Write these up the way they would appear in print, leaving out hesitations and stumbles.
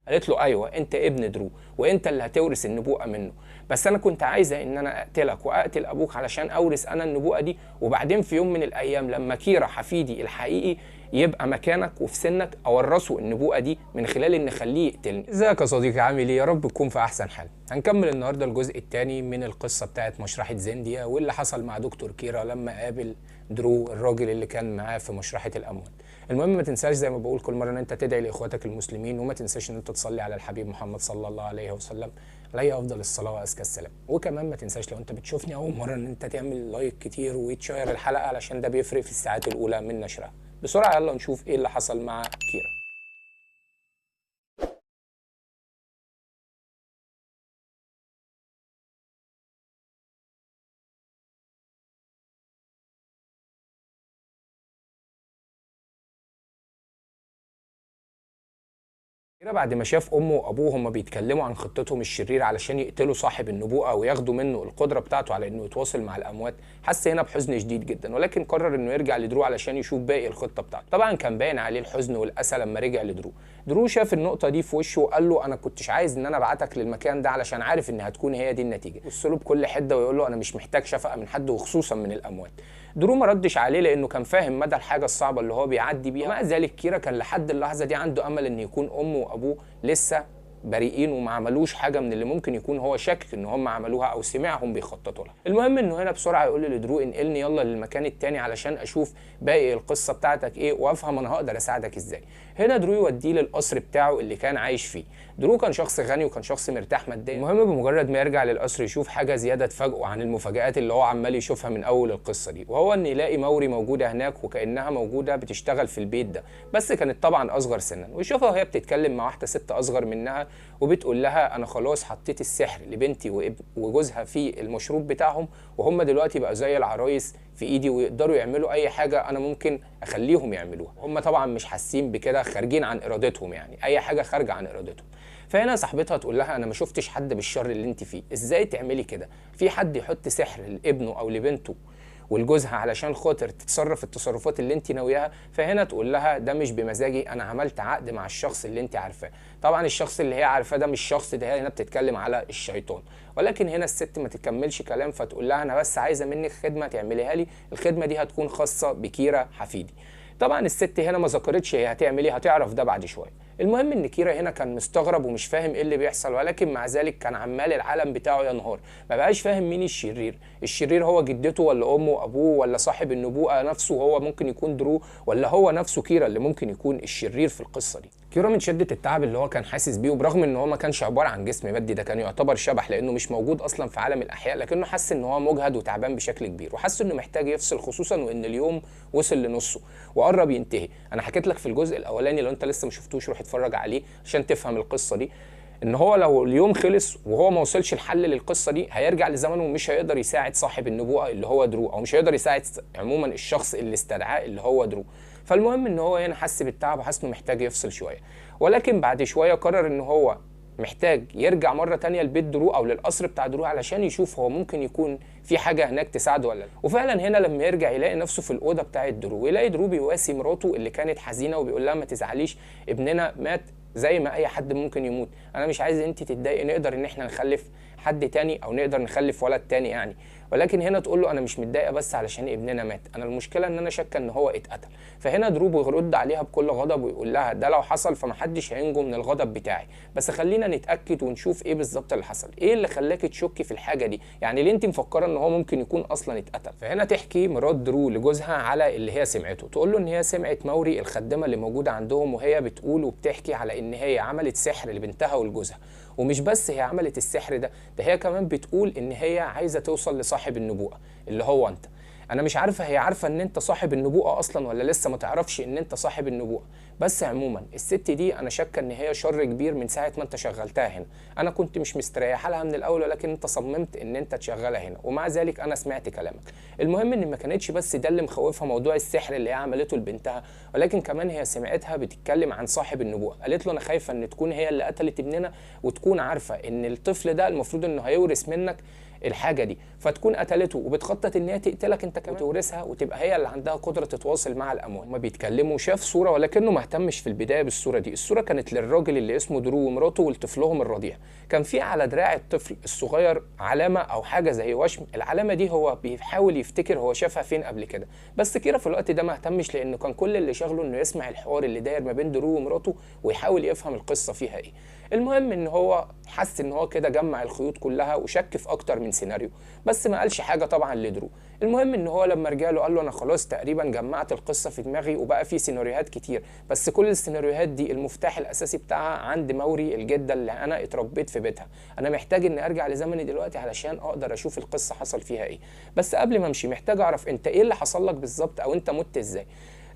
قالت له ايوه انت ابن درو وانت اللي هتورث النبوءه منه، بس انا كنت عايزه ان انا اقتلك واقتل ابوك علشان اورث انا النبوءه دي، وبعدين في يوم من الايام لما كيرا حفيدي الحقيقي يبقى مكانك وفي سنك اورثه النبوءه دي من خلال ان اخليه يقتلني. ازيك يا صديقي، عامل ايه؟ يا رب تكون في احسن حال. هنكمل النهارده الجزء الثاني من القصه بتاعت مشرحه زنديا واللي حصل مع دكتور كيرا لما قابل درو الراجل اللي كان معاه في مشرحه الاموات. المهم ما تنساش زي ما بقول كل مره ان انت تدعي لاخواتك المسلمين، وما تنساش ان انت تصلي على الحبيب محمد صلى الله عليه وسلم عليه افضل الصلاه وازكى السلام. وكمان ما تنساش لو انت بتشوفني اول مره ان انت تعمل لايك كتير وتشير الحلقه علشان ده بيفرق في الساعات الاولى من نشرها. بسرعه يلا نشوف ايه اللي حصل مع كيرا. كيرا بعد ما شاف امه وابوه هما بيتكلموا عن خطتهم الشريره علشان يقتلوا صاحب النبوءه وياخدوا منه القدره بتاعته على انه يتواصل مع الاموات، حس هنا بحزن شديد جدا، ولكن قرر انه يرجع لدرو علشان يشوف باقي الخطه بتاعته. طبعا كان باين عليه الحزن والاسى لما رجع لدرو. درو شاف النقطه دي في وشه وقال له انا كنتش عايز ان انا ابعتك للمكان ده علشان عارف ان هتكون هي دي النتيجه. بص له بكل حده ويقول له انا مش محتاج شفقه من حد وخصوصا من الاموات. درو ما ردش عليه لانه كان فاهم مدى الحاجه الصعبه اللي هو بيعدي بيها. مع ذلك كيرا كان لحد اللحظه دي عنده امل ان يكون امه وابوه لسه بريئين وما عملوش حاجه من اللي ممكن يكون هو شاكك ان هم عملوها او سمعهم بيخططوا لها. المهم انه هنا بسرعه يقول لدرو انقلني يلا للمكان التاني علشان اشوف باقي القصه بتاعتك ايه وافهم انا هقدر اساعدك ازاي. هنا درو يوديه للقصر بتاعه اللي كان عايش فيه. درو كان شخص غني وكان شخص مرتاح ماديا. المهم بمجرد ما يرجع للقصر يشوف حاجه زياده تفاجئه عن المفاجآت اللي هو عمال يشوفها من اول القصه دي، وهو ان يلاقي موري موجوده هناك وكانها موجوده بتشتغل في البيت ده، بس كانت طبعا اصغر سنا، ويشوفها وهي بتتكلم مع واحده ست اصغر منها وبتقول لها انا خلاص حطيت السحر لبنتي وجوزها في المشروب بتاعهم وهم دلوقتي بقى زي العرايس في ايدي ويقدروا يعملوا اي حاجه انا ممكن اخليهم يعملوها. هم طبعا مش حاسين بكده، خارجين عن ارادتهم، يعني اي حاجه خارجه عن ارادتهم. فهنا صاحبتها تقول لها انا ما شفتش حد بالشر اللي انت فيه، ازاي تعملي كده؟ في حد يحط سحر لابنه او لبنته ولجوزها علشان خاطر تتصرف التصرفات اللي انت ناوياها؟ فهنا تقول لها ده مش بمزاجي، انا عملت عقد مع الشخص اللي انت عارفاه. طبعا الشخص اللي هي عارفاه ده مش شخص، ده هنا بتتكلم على الشيطان. ولكن هنا الست ما تكملش كلام فتقول لها انا بس عايزه منك خدمه تعمليها لي، الخدمه دي هتكون خاصه بكيرا حفيدي. طبعا الست هنا ما ذكرتش هي هتعمل ايه، هتعرف ده بعد شويه. المهم ان كيرا هنا كان مستغرب ومش فاهم ايه اللي بيحصل، ولكن مع ذلك كان عمال العالم بتاعه ينهار، ما بقاش فاهم مين الشرير. الشرير هو جدته ولا امه وابوه ولا صاحب النبوءه نفسه هو ممكن يكون درو، ولا هو نفسه كيرا اللي ممكن يكون الشرير في القصه دي. كيرا من شده التعب اللي هو كان حاسس بيه، وبرغم ان هو ما كانش عباره عن جسم مادي، ده كان يعتبر شبح لانه مش موجود اصلا في عالم الاحياء، لكنه حس ان هو مجهد وتعبان بشكل كبير، وحس انه محتاج يفصل، خصوصا وان اليوم وصل لنصه وقرب ينتهي. انا حكيت لك في الجزء الاولاني، لو انت لسه ما شفتوش روح اتفرج عليه عشان تفهم القصه دي، ان هو لو اليوم خلص وهو ما وصلش الحل للقصه دي هيرجع لزمنه ومش هيقدر يساعد صاحب النبوءه اللي هو درو، او مش هيقدر يساعد عموما الشخص اللي استدعاه اللي هو درو. فالمهم ان هو هنا حس بالتعب وحس انه محتاج يفصل شويه، ولكن بعد شويه قرر ان هو محتاج يرجع مره تانية لبيت درو او للقصر بتاع درو علشان يشوف هو ممكن يكون في حاجه هناك تساعده ولا لا. وفعلا هنا لما يرجع يلاقي نفسه في الاوضه بتاعه درو، ويلاقي درو بيواسي مراته اللي كانت حزينه وبيقول لها ما تزعليش، ابننا مات زي ما اي حد ممكن يموت، انا مش عايز انت تتضايقي، نقدر ان احنا نخلف حد تاني او نقدر نخلف ولد تاني يعني. ولكن هنا تقول له انا مش متضايقه بس علشان ابننا مات، انا المشكله ان انا شاكه ان هو اتقتل. فهنا درو بيرد عليها بكل غضب ويقول لها ده لو حصل فمحدش هينجو من الغضب بتاعي، بس خلينا نتاكد ونشوف ايه بالظبط اللي حصل، ايه اللي خلاكي تشكي في الحاجه دي، يعني ليه انت مفكره ان هو ممكن يكون اصلا اتقتل؟ فهنا تحكي مرات درو لجوزها على اللي هي سمعته، تقول له ان هي سمعت موري الخدامه اللي موجوده عندهم وهي بتقول وبتحكي على ان هي عملت سحر لبنتها ولجوزها، ومش بس هي عملت السحر ده هي كمان بتقول ان هي عايزه توصل لصاحب النبوءه اللي هو انت. انا مش عارفه هي عارفه ان انت صاحب النبوءه اصلا ولا لسه ما تعرفش ان انت صاحب النبوءه، بس عموما الست دي انا شاكه ان هي شر كبير من ساعه ما انت شغلتها هنا. انا كنت مش مستريحه لها من الاول، ولكن انت صممت ان انت تشغلها هنا ومع ذلك انا سمعت كلامك. المهم ان ما كانتش بس ده اللي مخوفها موضوع السحر اللي هي عملته لبنتها، ولكن كمان هي سمعتها بتتكلم عن صاحب النبوءه، قالت له انا خايفه ان تكون هي اللي قتلت ابننا، وتكون عارفه ان الطفل ده المفروض انه هيورث منك الحاجه دي، فتكون قتلته وبتخطط ان هي تقتلك انت كمان وتورثها، وتبقى هي اللي عندها قدره تتواصل مع الاموات. هما بيتكلموا، شاف صوره ولكنه ما اهتمش في البدايه بالصوره دي. الصوره كانت للراجل اللي اسمه درو ومراته ولطفلهم الرضيع. كان في على دراع الطفل الصغير علامه او حاجه زي وشم. العلامه دي هو بيحاول يفتكر هو شافها فين قبل كده، بس كيرا في الوقت ده ما اهتمش، لانه كان كل اللي شغله انه يسمع الحوار اللي داير ما بين درو ومراته ويحاول يفهم القصه فيها ايه. المهم ان هو حس ان هو كده جمع الخيوط كلها وشك في اكتر من سيناريو، بس ما قالش حاجه طبعا لدرو. المهم ان هو لما رجع له قال له انا خلاص تقريبا جمعت القصه في دماغي، وبقى في سيناريوهات كتير، بس كل السيناريوهات دي المفتاح الاساسي بتاعها عند موري الجده اللي انا اتربيت في بيتها. انا محتاج اني ارجع لزمني دلوقتي علشان اقدر اشوف القصه حصل فيها ايه، بس قبل ما امشي محتاج اعرف انت ايه اللي حصل لك بالظبط، او انت مت ازاي.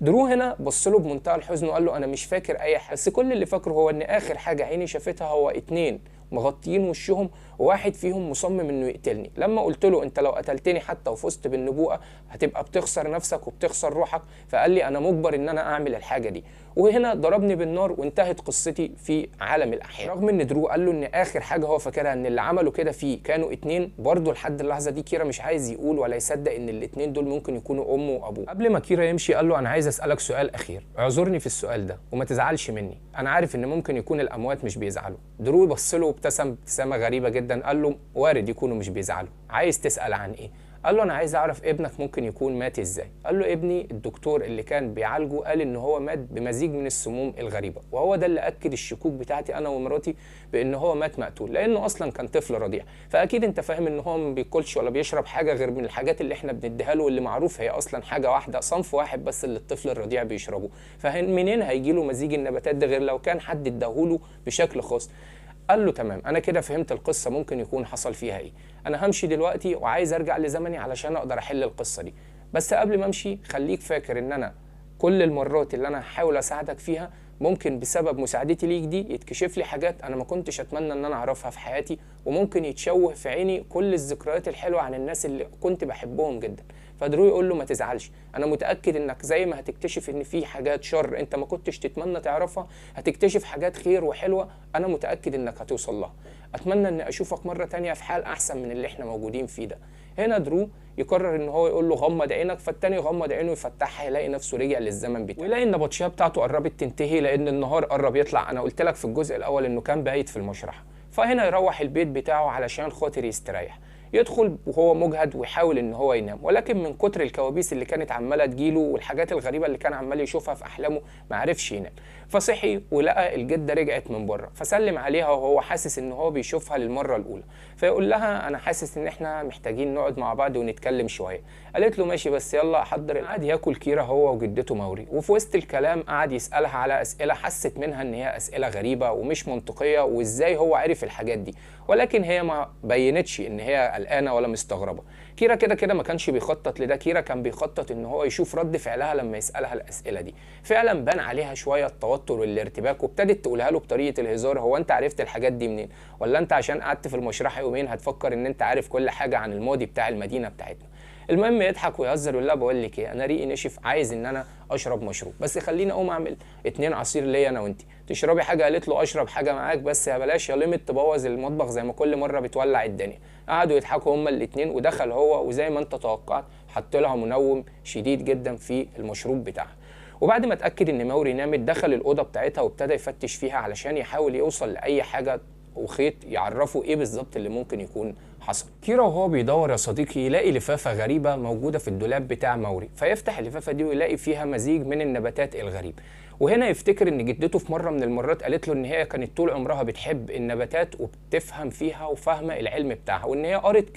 درو هنا بص له بمنتهى الحزن وقال له انا مش فاكر اي حاجه، بس كل اللي فاكره هو ان اخر حاجه عيني شافتها هو 2 مغطيين وشهم، وواحد فيهم مصمم انه يقتلني. لما قلت له انت لو قتلتني حتى وفزت بالنبوءه هتبقى بتخسر نفسك وبتخسر روحك، فقال لي انا مجبر ان انا اعمل الحاجه دي، وهنا ضربني بالنار وانتهت قصتي في عالم الاحياء. رغم ان درو قال له ان اخر حاجه هو فاكرها ان اللي عملوا كده فيه كانوا 2، برضه لحد اللحظه دي كيرا مش عايز يقول ولا يصدق ان ال2 دول ممكن يكونوا امه وابوه. قبل ما كيرا يمشي قال له انا عايز اسالك سؤال اخير، اعذرني في السؤال ده وما تزعلش مني، انا عارف ان ممكن يكون الاموات مش بيزعلوا. درو بص له وابتسم ابتسامه غريبه جدا، قال له وارد يكونوا مش بيزعلوا، عايز تسال عن ايه؟ قال له انا عايز اعرف ابنك ممكن يكون مات ازاي. قال له ابني الدكتور اللي كان بيعالجه قال ان هو مات بمزيج من السموم الغريبه، وهو ده اللي اكد الشكوك بتاعتي انا ومراتي بان هو مات مقتول، لانه اصلا كان طفل رضيع. فاكيد انت فاهم ان هو ما بياكلش ولا بيشرب حاجه غير من الحاجات اللي احنا بنديها له، واللي معروف هي اصلا حاجه واحده، صنف واحد بس اللي الطفل الرضيع بيشربه، فمنين هيجي له مزيج النباتات ده غير لو كان حد اداهوله بشكل خاص. قال له تمام، انا كده فهمت القصه ممكن يكون حصل فيها ايه. انا همشي دلوقتي وعايز ارجع لزمني علشان اقدر احل القصه دي، بس قبل ما امشي خليك فاكر ان انا كل المرات اللي انا هحاول اساعدك فيها ممكن بسبب مساعدتي ليك دي يتكشف لي حاجات انا ما كنتش اتمنى ان انا اعرفها في حياتي، وممكن يتشوه في عيني كل الذكريات الحلوه عن الناس اللي كنت بحبهم جدا. فدرو يقول له ما تزعلش، انا متاكد انك زي ما هتكتشف ان في حاجات شر انت ما كنتش تتمنى تعرفها، هتكتشف حاجات خير وحلوه انا متاكد انك هتوصل لها. اتمنى ان اشوفك مره تانية في حال احسن من اللي احنا موجودين فيه ده. هنا درو يقرر ان هو يقول له غمض عينك، فالتاني يغمض عينه يفتحها يلاقي نفسه رجع للزمن بتاعه، ويلاقي النبطشيه بتاعته قربت تنتهي لان النهار قرب يطلع. انا قلت لك في الجزء الاول انه كان بايت في المشرحه، فهنا يروح البيت بتاعه علشان خاطر يستريح. يدخل وهو مجهد ويحاول ان هو ينام، ولكن من كتر الكوابيس اللي كانت عماله تجيله والحاجات الغريبه اللي كان عمال يشوفها في احلامه ما عرفش ينام. فصحي ولقى الجده رجعت من بره، فسلم عليها وهو حاسس ان هو بيشوفها للمره الاولى، فيقول لها انا حاسس ان احنا محتاجين نقعد مع بعض ونتكلم شويه. قالت له ماشي، بس يلا احضر. قعد ياكل كيرا هو وجدته موري، وفي وسط الكلام قعد يسالها على اسئله حست منها ان هي اسئله غريبه ومش منطقيه، وازاي هو عرف الحاجات دي، ولكن هي ما بينتش ان هي قلقانه ولا مستغربه. كيرا كده كده ما كانش بيخطط لده، كيرا كان بيخطط ان هو يشوف رد فعلها لما يسالها الاسئله دي. فعلا بان عليها شويه التوتر والارتباك، وابتدت تقولها له بطريقه الهزار هو انت عرفت الحاجات دي منين؟ ولا انت عشان قعدت في المشرحه يومين هتفكر ان انت عارف كل حاجه عن الماضي بتاع المدينه بتاعتنا؟ المهم يضحك ويهزر ويقول لها بقول لك ايه، انا ريقي نشف عايز ان انا اشرب مشروب، بس خليني اقوم اعمل 2 عصير ليا انا وانت. تشربي حاجه؟ قالت له اشرب حاجه معاك، بس يا بلاش يا ليميت تبوظ المطبخ زي ما كل مره بتولع الدنيا. قعدوا يضحكوا هما الاثنين، ودخل هو وزي ما انت توقعت حط لها منوم شديد جدا في المشروب بتاعها. وبعد ما اتاكد ان موري نامت دخل الاوضه بتاعتها وابتدى يفتش فيها علشان يحاول يوصل لاي حاجه وخيط يعرفوا ايه بالظبط اللي ممكن يكون حصل. كيرا وهو بيدور يا صديقي يلاقي لفافه غريبه موجوده في الدولاب بتاع موري، فيفتح اللفافه دي ويلاقي فيها مزيج من النباتات الغريب. وهنا يفتكر ان جدته في مره من المرات قالت له ان هي كانت طول عمرها بتحب النباتات وبتفهم فيها وفاهمه العلم بتاعها، وان هي قرت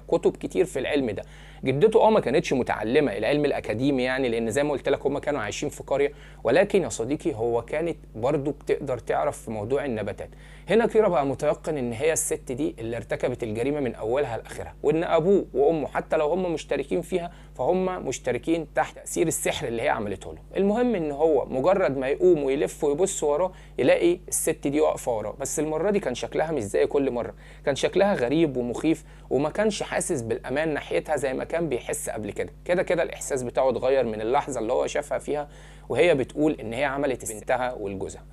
كتب كتير في العلم ده. جدته ما كانتش متعلمه العلم الاكاديمي يعني، لان زي ما قلت لك هم كانوا عايشين في قريه، ولكن يا صديقي هو كانت برضو بتقدر تعرف في موضوع النباتات. هنا كيرا بقى متيقن ان هي الست دي اللي ارتكبت الجريمه من اولها لاخرها، وان ابوه وامه حتى لو هم مشتركين فيها فهم مشتركين تحت تاثير السحر اللي هي عملته له. المهم ان هو مجرد ما يقوم ويلف ويبص وراه يلاقي الست دي واقفه وراه، بس المره دي كان شكلها مش زي كل مره، كان شكلها غريب ومخيف، وما كانش حاسس بالامان ناحيتها زي ما كان بيحس قبل كده. كده كده الاحساس بتاعه اتغير من اللحظه اللي هو شافها فيها وهي بتقول ان هي عملت بنتها ولجوزها.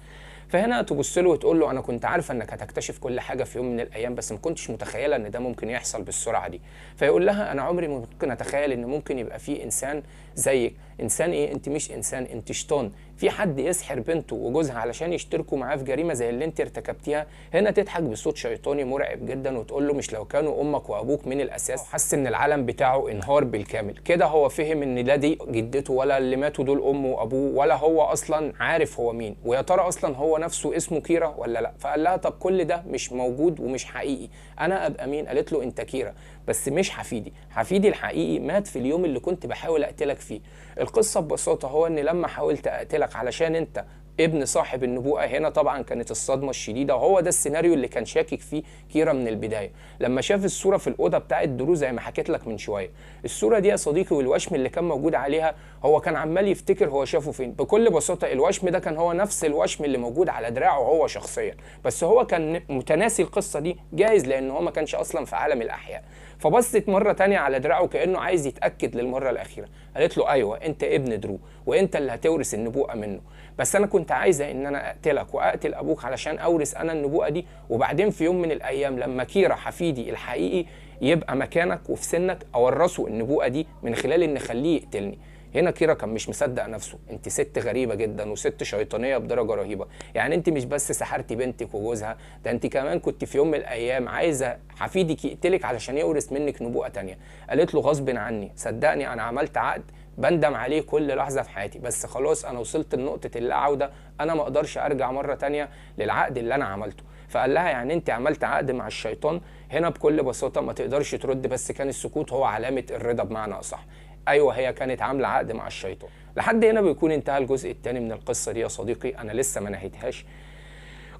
فهنا تبص له وتقول له انا كنت عارفه انك هتكتشف كل حاجه في يوم من الايام، بس ما كنتش متخيله ان ده ممكن يحصل بالسرعه دي. فيقول لها انا عمري ما ممكن اتخيل ان ممكن يبقى في انسان زيك. انسان ايه؟ انت مش انسان، انت شيطان. في حد يسحر بنته وجوزها علشان يشتركوا معاه في جريمه زي اللي انت ارتكبتيها؟ هنا تضحك بصوت شيطاني مرعب جدا وتقول له مش لو كانوا امك وابوك من الاساس؟ حس ان العالم بتاعه انهار بالكامل. كده هو فهم ان لا دي جدته ولا اللي ماتوا دول امه وابوه، ولا هو اصلا عارف هو مين، ويا ترى اصلا هو نفسه اسمه كيرا ولا لا. فقال لها طب كل ده مش موجود ومش حقيقي، انا ابقى مين؟ قالت له انت كيرا بس مش حفيدي. حفيدي الحقيقي مات في اليوم اللي كنت بحاول اقتلك فيه. القصه ببساطه هو ان لما حاولت اقتلك علشان انت ابن صاحب النبوءة، هنا طبعا كانت الصدمة الشديدة، وهو ده السيناريو اللي كان شاكك فيه كيرا من البداية. لما شاف الصورة في الأوضة بتاعت درو زي ما حكيت لك من شوية، الصورة دي يا صديقي والوشم اللي كان موجود عليها، هو كان عمال يفتكر هو شافه فين. بكل بساطة الوشم ده كان هو نفس الوشم اللي موجود على دراعه هو شخصيا، بس هو كان متناسي القصة دي، جايز لأن هو ما كانش أصلا في عالم الأحياء. فبصت مرة تانية على دراعه كأنه عايز يتأكد للمرة الأخيرة. قالت له أيوة أنت ابن درو وأنت اللي هتورث النبوءة منه، بس أنا كنت عايزة إن أنا أقتلك وأقتل أبوك علشان أورث أنا النبوءة دي، وبعدين في يوم من الأيام لما كيرا حفيدي الحقيقي يبقى مكانك وفي سنك أورثه النبوءة دي من خلال إن أخليه يقتلني. هنا كيرا كان مش مصدق نفسه. انت ست غريبه جدا وست شيطانيه بدرجه رهيبه. يعني انت مش بس سحرتي بنتك وجوزها، ده انت كمان كنت في يوم من الايام عايزه حفيدك يقتلك علشان يورث منك نبوءه تانية. قالت له غصب عني، صدقني انا عملت عقد بندم عليه كل لحظه في حياتي، بس خلاص انا وصلت لنقطه اللا عوده، انا ما اقدرش ارجع مره تانية للعقد اللي انا عملته. فقال لها يعني انت عملت عقد مع الشيطان؟ هنا بكل بساطه ما تقدرش ترد، بس كان السكوت هو علامه الرضا بمعنى اصح. ايوه هي كانت عامله عقد مع الشيطان. لحد هنا بيكون انتهى الجزء الثاني من القصه دي يا صديقي، انا لسه ما نهيتهاش.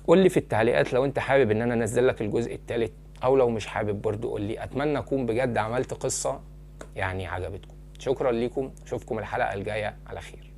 قول لي في التعليقات لو انت حابب ان انا انزل لك الجزء الثالث، او لو مش حابب برضو قول لي. اتمنى اكون بجد عملت قصه يعني عجبتكم. شكرا ليكم، اشوفكم الحلقه الجايه على خير.